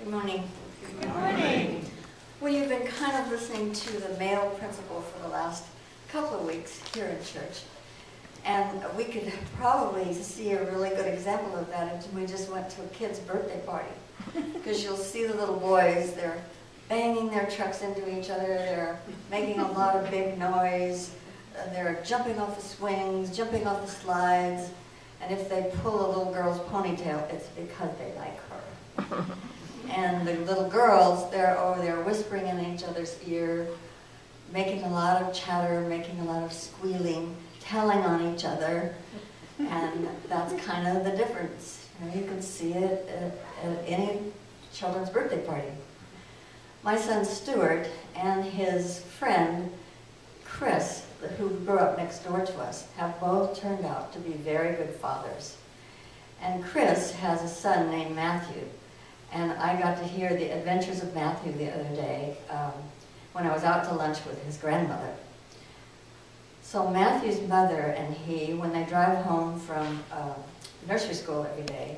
Good morning. Good morning. Well, you've been kind of listening to the male principal for the last couple of weeks here in church. And we could probably see a really good example of that if we just went to a kid's birthday party. Because you'll see the little boys, they're banging their trucks into each other, they're making a lot of big noise, they're jumping off the swings, jumping off the slides, and if they pull a little girl's ponytail, it's because they like her. And the little girls, they're over there whispering in each other's ear, making a lot of chatter, making a lot of squealing, telling on each other, and that's kind of the difference. You can see it at any children's birthday party. My son Stuart and his friend Chris, who grew up next door to us, have both turned out to be very good fathers. And Chris has a son named Matthew, and I got to hear the adventures of Matthew the other day when I was out to lunch with his grandmother. So Matthew's mother and he, when they drive home from nursery school every day,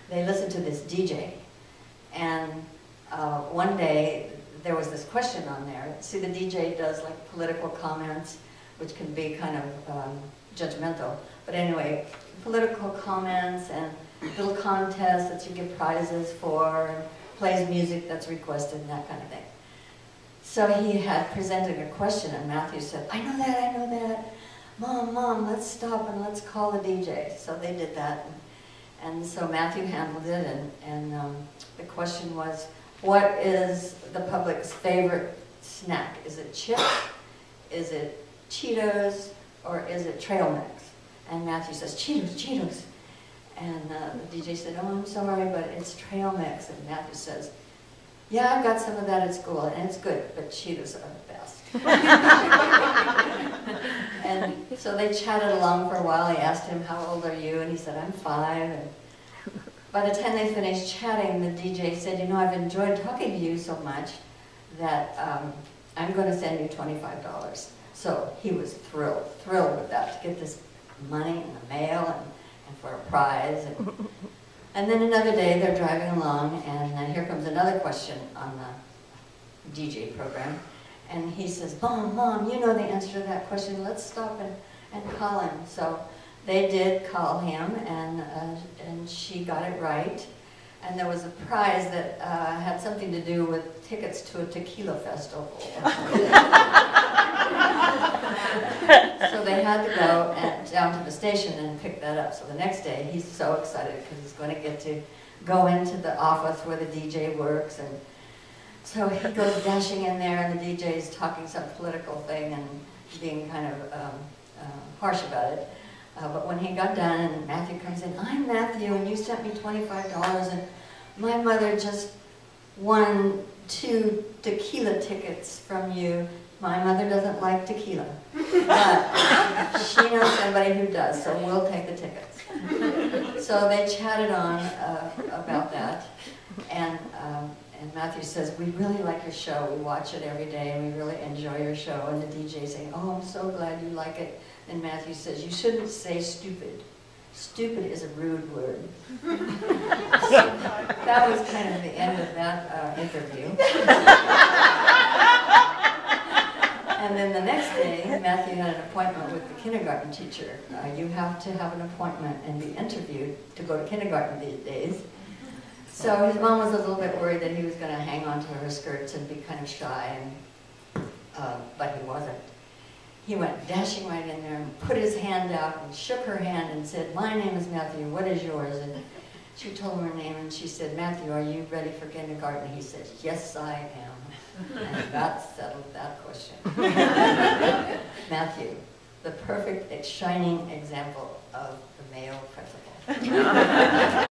they listen to this DJ. And one day there was this question on there. See, the DJ does like political comments, which can be kind of judgmental. But anyway, political comments and little contests that you give prizes for, and plays music that's requested and that kind of thing. So he had presented a question, and Matthew said, I know that. Mom, let's stop and let's call the DJ. So they did that. And so Matthew handled it, and the question was, what is the public's favorite snack? Is it chips? Is it Cheetos? Or is it trail mix? And Matthew says, Cheetos. And the DJ said, oh, I'm sorry, but it's trail mix. And Matthew says, yeah, I've got some of that at school, and it's good, but Cheetos are the best. And so they chatted along for a while. He asked him, how old are you? And he said, I'm 5. And by the time they finished chatting, the DJ said, you know, I've enjoyed talking to you so much that I'm going to send you $25. So he was thrilled with that, to get this money in the mail and for a prize. And then another day they're driving along, and here comes another question on the DJ program. And he says, Mom, you know the answer to that question. Let's stop and call him. So they did call him, and she got it right. And there was a prize that had something to do with tickets to a tequila festival. So they had to go down to the station and pick that up. So the next day, he's so excited because he's going to get to go into the office where the DJ works. And so he goes dashing in there, and the DJ is talking some political thing and being kind of harsh about it. But when he got done, and Matthew comes in, I'm Matthew, and you sent me $25, and my mother just won 2 tequila tickets from you. My mother doesn't like tequila, but she knows somebody who does, so we'll take the tickets. So they chatted on about that, and Matthew says, we really like your show. We watch it every day, and we really enjoy your show. And the DJ saying, oh, I'm so glad you like it. And Matthew says, you shouldn't say stupid. Stupid is a rude word. So that was kind of the end of that interview. And then the next day, Matthew had an appointment with the kindergarten teacher. You have to have an appointment and be interviewed to go to kindergarten these days. So his mom was a little bit worried that he was going to hang on to her skirts and be kind of shy, but he wasn't. He went dashing right in there and put his hand out and shook her hand and said, my name is Matthew, what is yours? And she told him her name, and she said, Matthew, are you ready for kindergarten? He said, yes, I am. And that settled that question. Matthew, the perfect, shining example of the male principal.